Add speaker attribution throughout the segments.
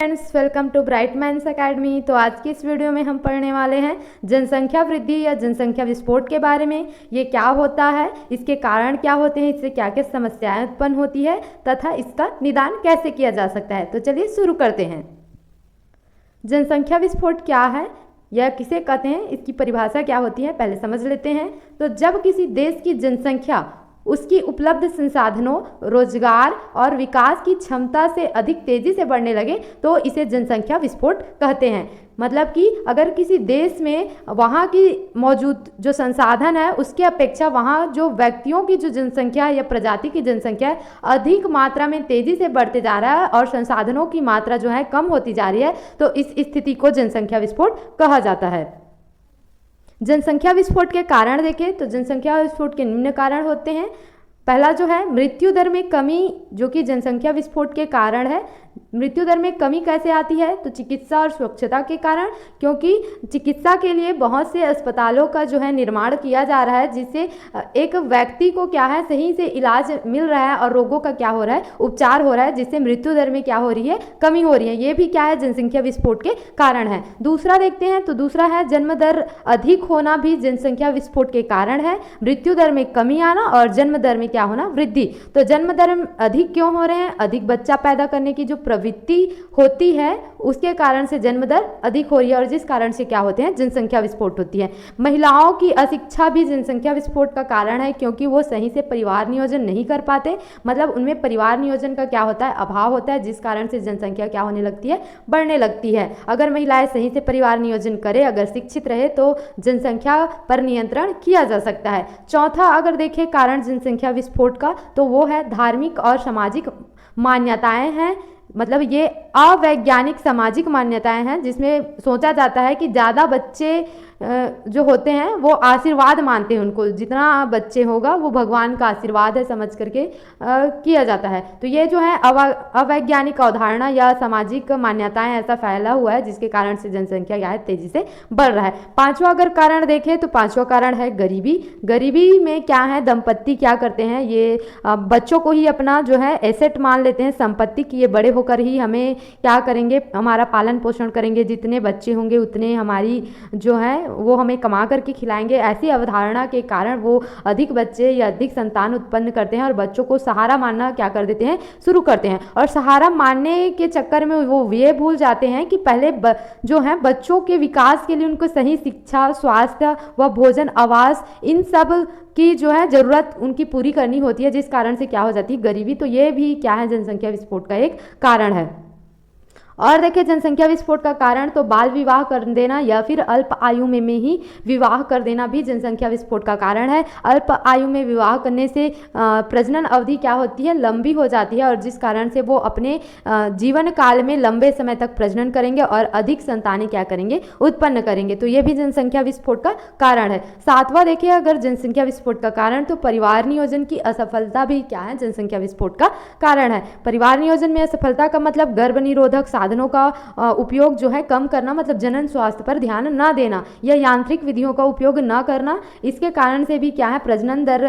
Speaker 1: Friends, welcome to bright minds academy. तो आज की इस वीडियो में हम पढ़ने वाले हैं जनसंख्या वृद्धि या जनसंख्या विस्फोट के बारे में। ये क्या होता है, इसके कारण क्या होते हैं, इससे क्या क्या समस्याएं उत्पन्न होती है तथा इसका निदान कैसे किया जा सकता है। तो चलिए शुरू करते हैं। जनसंख्या विस्फोट क्या है या किसे कहते हैं, इसकी परिभाषा क्या होती है, पहले समझ लेते हैं। तो जब किसी देश की जनसंख्या उसकी उपलब्ध संसाधनों, रोजगार और विकास की क्षमता से अधिक तेजी से बढ़ने लगे तो इसे जनसंख्या विस्फोट कहते हैं। मतलब कि अगर किसी देश में वहाँ की मौजूद जो संसाधन है उसके अपेक्षा वहाँ जो व्यक्तियों की जो जनसंख्या है या प्रजाति की जनसंख्या है अधिक मात्रा में तेजी से बढ़ते जा रहा है और संसाधनों की मात्रा जो है कम होती जा रही है, तो इस स्थिति को जनसंख्या विस्फोट कहा जाता है। जनसंख्या विस्फोट के कारण देखें तो जनसंख्या विस्फोट के निम्न कारण होते हैं। पहला जो है मृत्यु दर में कमी, जो कि जनसंख्या विस्फोट के कारण है। मृत्यु दर में कमी कैसे आती है, तो चिकित्सा और स्वच्छता के कारण, क्योंकि चिकित्सा के लिए बहुत से अस्पतालों का जो है निर्माण किया जा रहा है जिससे एक व्यक्ति को क्या है सही से इलाज मिल रहा है और रोगों का क्या हो रहा है, उपचार हो रहा है, जिससे मृत्यु दर में क्या हो रही है, कमी हो रही है। ये भी क्या है, जनसंख्या विस्फोट के कारण है। दूसरा देखते हैं तो दूसरा है जन्म दर अधिक होना भी जनसंख्या विस्फोट के कारण है। मृत्यु दर में कमी आना और जन्म दर में क्या होना, वृद्धि। तो जन्म दर अधिक क्यों हो रहे हैं, अधिक बच्चा पैदा करने की जो प्रवृत्ति होती है उसके कारण से जन्म दर अधिक हो रही है और जिस कारण से क्या होते हैं, जनसंख्या विस्फोट होती है। महिलाओं की अशिक्षा भी जनसंख्या विस्फोट का कारण है, क्योंकि वो सही से परिवार नियोजन नहीं कर पाते। मतलब उनमें परिवार नियोजन का क्या होता है, अभाव होता है, जिस कारण से जनसंख्या क्या होने लगती है, बढ़ने लगती है। अगर महिलाएं सही से परिवार नियोजन करें, अगर शिक्षित रहे तो जनसंख्या पर नियंत्रण किया जा सकता है। चौथा अगर देखें कारण जनसंख्या विस्फोट का, तो वो है धार्मिक और सामाजिक मान्यताएं हैं। मतलब ये अवैज्ञानिक सामाजिक मान्यताएं हैं जिसमें सोचा जाता है कि ज़्यादा बच्चे जो होते हैं वो आशीर्वाद मानते हैं, उनको जितना बच्चे होगा वो भगवान का आशीर्वाद है समझ करके किया जाता है। तो ये जो है अवैज्ञानिक अवधारणा या सामाजिक मान्यताएं ऐसा फैला हुआ है जिसके कारण से जनसंख्या क्या है, तेजी से बढ़ रहा है। पांचवा अगर कारण देखें तो पांचवा कारण है गरीबी। गरीबी में क्या है, दंपत्ति क्या करते हैं, ये बच्चों को ही अपना जो है एसेट मान लेते हैं, संपत्ति की, ये बड़े होकर ही हमें क्या करेंगे, हमारा पालन पोषण करेंगे, जितने बच्चे होंगे उतने हमारी जो है वो हमें कमा करके खिलाएंगे। ऐसी अवधारणा के कारण वो अधिक बच्चे या अधिक संतान उत्पन्न करते हैं और बच्चों को सहारा मानना क्या कर देते हैं, शुरू करते हैं। और सहारा मानने के चक्कर में वो ये भूल जाते हैं कि पहले जो है बच्चों के विकास के लिए उनको सही शिक्षा, स्वास्थ्य व भोजन, आवास, इन सब की जो है ज़रूरत उनकी पूरी करनी होती है, जिस कारण से क्या हो जाती है, गरीबी। तो ये भी क्या है, जनसंख्या विस्फोट का एक कारण है। और देखिए जनसंख्या विस्फोट का कारण तो बाल विवाह कर देना या फिर अल्प आयु में ही विवाह कर देना भी जनसंख्या विस्फोट का कारण है। अल्प आयु में विवाह करने से प्रजनन अवधि क्या होती है, लंबी हो जाती है और जिस कारण से वो अपने जीवन काल में लंबे समय तक प्रजनन करेंगे और अधिक संतानें क्या करेंगे, उत्पन्न करेंगे। तो ये भी जनसंख्या विस्फोट का कारण है। सातवां देखिए अगर जनसंख्या विस्फोट का कारण, तो परिवार नियोजन की असफलता भी क्या है, जनसंख्या विस्फोट का कारण है। परिवार नियोजन में असफलता का मतलब गर्भ निरोधक साधनों का उपयोग जो है कम करना, मतलब जनन स्वास्थ्य पर ध्यान न देना या यांत्रिक विधियों का उपयोग न करना। इसके कारण से भी क्या है, प्रजनन दर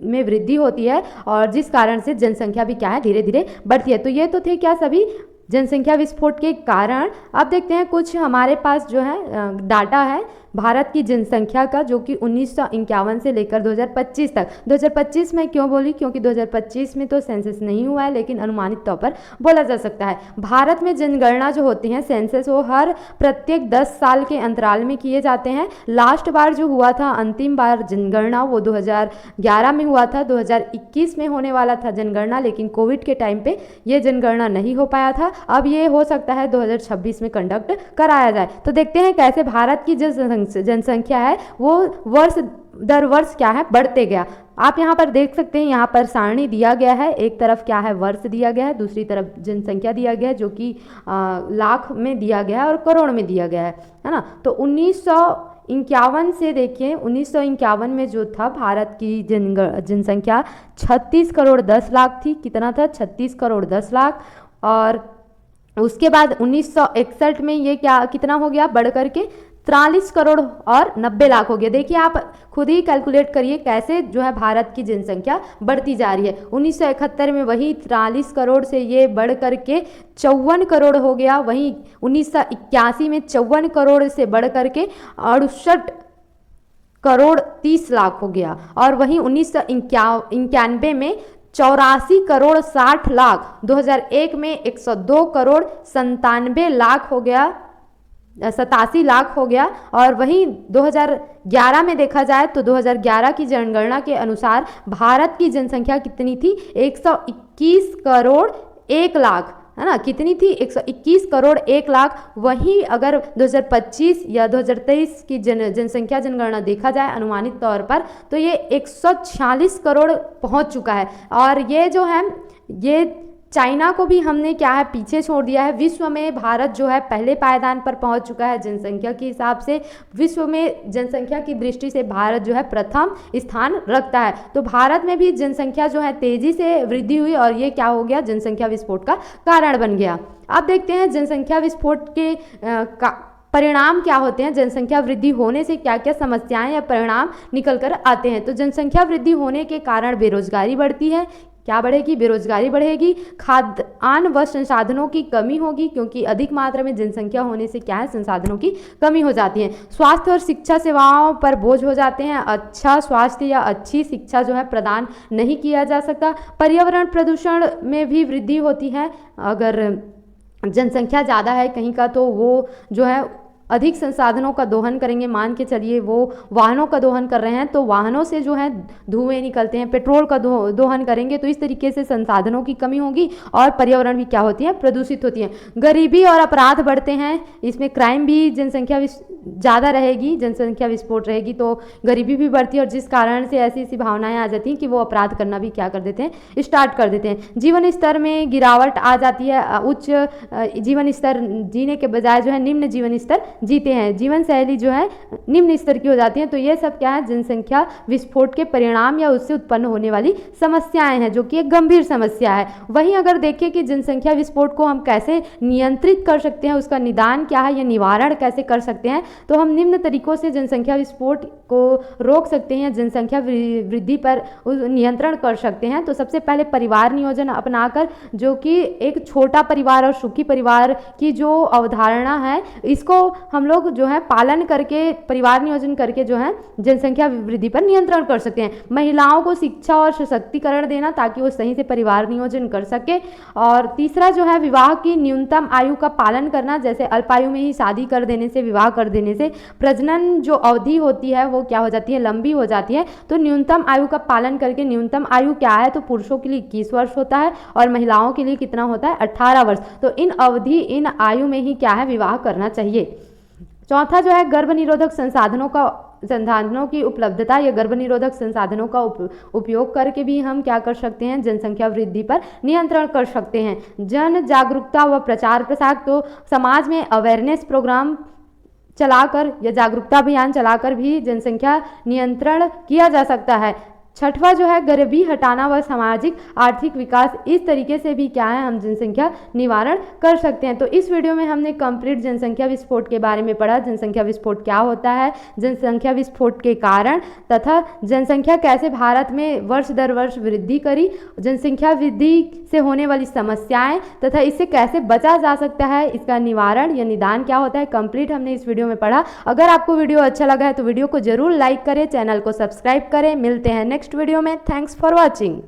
Speaker 1: में वृद्धि होती है और जिस कारण से जनसंख्या भी क्या है, धीरे धीरे बढ़ती है। तो ये तो थे क्या, सभी जनसंख्या विस्फोट के कारण। अब देखते हैं कुछ हमारे पास जो है डाटा है भारत की जनसंख्या का, जो कि 1951 से लेकर 2025 तक। 2025 में क्यों बोली, क्योंकि 2025 में तो सेंसस नहीं हुआ है, लेकिन अनुमानित तौर पर बोला जा सकता है। भारत में जनगणना जो होती है, सेंसस, वो हर प्रत्येक 10 साल के अंतराल में किए जाते हैं। लास्ट बार जो हुआ था, अंतिम बार जनगणना, वो 2011 में हुआ था। 2021 में होने वाला था जनगणना, लेकिन कोविड के टाइम पे ये जनगणना नहीं हो पाया था। अब ये हो सकता है 2026 में कंडक्ट कराया जाए। तो देखते हैं कैसे भारत की जनसंख्या है वो वर्ष दर वर्ष क्या है, बढ़ते गया। आप यहाँ पर देख सकते हैं, यहाँ पर सारणी दिया गया है, एक तरफ क्या है, वर्ष दिया गया है, दूसरी तरफ जनसंख्या दिया गया है, जो कि लाख में दिया गया है और करोड़ में दिया गया है ना। तो 1951 से देखिए, 1951 में जो था भारत की जनसंख्या 36 करोड़ 10 लाख थी। कितना था, 36 करोड़ 10 लाख। और उसके बाद 1961 में ये क्या कितना हो गया, बढ़ करके 43 करोड़ और 90 लाख हो गया। देखिए आप खुद ही कैलकुलेट करिए कैसे जो है भारत की जनसंख्या बढ़ती जा रही है। 1971 में वही 43 करोड़ से ये बढ़ करके 54 करोड़ हो गया, वहीं 1981 में 54 करोड़ से बढ़ करके 68 करोड़ 30 लाख हो गया, और वहीं 1991 में 84 करोड़ 60 लाख, 2001 में 102 करोड़ 97 लाख हो गया, 87 लाख हो गया, और वहीं 2011 में देखा जाए तो 2011 की जनगणना के अनुसार भारत की जनसंख्या कितनी थी, 121 करोड़ 1 लाख, है ना, कितनी थी, 121 करोड़ 1 लाख। वहीं अगर 2025 या 2023 की जनसंख्या जनगणना देखा जाए अनुमानित तौर पर तो ये 146 करोड़ पहुंच चुका है, और ये जो है ये चाइना को भी हमने क्या है पीछे छोड़ दिया है। विश्व में भारत जो है पहले पायदान पर पहुंच चुका है जनसंख्या के हिसाब से। विश्व में जनसंख्या की दृष्टि से भारत जो है प्रथम स्थान रखता है। तो भारत में भी जनसंख्या जो है तेजी से वृद्धि हुई, और ये क्या हो गया, जनसंख्या विस्फोट का कारण बन गया। अब देखते हैं जनसंख्या विस्फोट के परिणाम क्या होते हैं, जनसंख्या वृद्धि होने से क्या क्या समस्याएं या परिणाम निकल कर आते हैं। तो जनसंख्या वृद्धि होने के कारण बेरोजगारी बढ़ती है। क्या बढ़ेगी, बेरोजगारी बढ़ेगी, खाद्यान्न व संसाधनों की कमी होगी, क्योंकि अधिक मात्रा में जनसंख्या होने से क्या है, संसाधनों की कमी हो जाती है। स्वास्थ्य और शिक्षा सेवाओं पर बोझ हो जाते हैं, अच्छा स्वास्थ्य या अच्छी शिक्षा जो है प्रदान नहीं किया जा सकता। पर्यावरण प्रदूषण में भी वृद्धि होती है। अगर जनसंख्या ज़्यादा है कहीं का तो वो जो है अधिक संसाधनों का दोहन करेंगे। मान के चलिए वो वाहनों का दोहन कर रहे हैं तो वाहनों से जो है धुएं निकलते हैं, पेट्रोल का दोहन करेंगे तो इस तरीके से संसाधनों की कमी होगी और पर्यावरण भी क्या होती है, प्रदूषित होती है। गरीबी और अपराध बढ़ते हैं, इसमें क्राइम भी, जनसंख्या ज़्यादा रहेगी, जनसंख्या विस्फोट रहेगी तो गरीबी भी बढ़ती है, और जिस कारण से ऐसी ऐसी भावनाएं आ जाती हैं कि वो अपराध करना भी क्या कर देते हैं, स्टार्ट कर देते हैं। जीवन स्तर में गिरावट आ जाती है, उच्च जीवन स्तर जीने के बजाय जो है निम्न जीवन स्तर जीते हैं, जीवन शैली जो है निम्न स्तर की हो जाती है। तो ये सब क्या है, जनसंख्या विस्फोट के परिणाम या उससे उत्पन्न होने वाली समस्याएं हैं, जो कि एक गंभीर समस्या है। वहीं अगर देखें कि जनसंख्या विस्फोट को हम कैसे नियंत्रित कर सकते हैं, उसका निदान क्या है या निवारण कैसे कर सकते हैं, तो हम निम्न तरीकों से जनसंख्या विस्फोट को रोक सकते हैं, जनसंख्या वृद्धि पर नियंत्रण कर सकते हैं। तो सबसे पहले परिवार नियोजन अपनाकर, जो कि एक छोटा परिवार और सुखी परिवार की जो अवधारणा है, इसको हम लोग जो है पालन करके, परिवार नियोजन करके जो है जनसंख्या वृद्धि पर नियंत्रण कर सकते हैं। महिलाओं को शिक्षा और सशक्तिकरण देना ताकि वो सही से परिवार नियोजन कर सके। और तीसरा जो है विवाह की न्यूनतम आयु का पालन करना, जैसे अल्पायु में ही शादी कर देने से, विवाह कर देने से प्रजनन जो अवधि होती है वो क्या हो जाती है, लंबी हो जाती है। तो न्यूनतम आयु का पालन करके, न्यूनतम आयु क्या है, तो पुरुषों के लिए 21 वर्ष होता है और महिलाओं के लिए कितना होता है, 18 वर्ष। तो इन अवधि, इन आयु में ही क्या है, विवाह करना चाहिए। चौथा जो है गर्भ निरोधक संसाधनों की उपलब्धता या गर्भ निरोधक संसाधनों का उपयोग करके भी हम क्या कर सकते हैं, जनसंख्या वृद्धि पर नियंत्रण कर सकते हैं। जन जागरूकता व प्रचार प्रसार, तो समाज में अवेयरनेस प्रोग्राम चलाकर या जागरूकता अभियान चलाकर भी जनसंख्या नियंत्रण किया जा सकता है। छठवा जो है गरीबी हटाना व सामाजिक आर्थिक विकास, इस तरीके से भी क्या है, हम जनसंख्या निवारण कर सकते हैं। तो इस वीडियो में हमने कंप्लीट जनसंख्या विस्फोट के बारे में पढ़ा, जनसंख्या विस्फोट क्या होता है, जनसंख्या विस्फोट के कारण तथा जनसंख्या कैसे भारत में वर्ष दर वर्ष वृद्धि करी, जनसंख्या वृद्धि से होने वाली समस्याएं तथा इससे कैसे बचा जा सकता है, इसका निवारण या निदान क्या होता है, कंप्लीट हमने इस वीडियो में पढ़ा। अगर आपको वीडियो अच्छा लगा है तो वीडियो को जरूर लाइक करें, चैनल को सब्सक्राइब करें। मिलते हैं नेक्स्ट वीडियो में। Thanks for watching.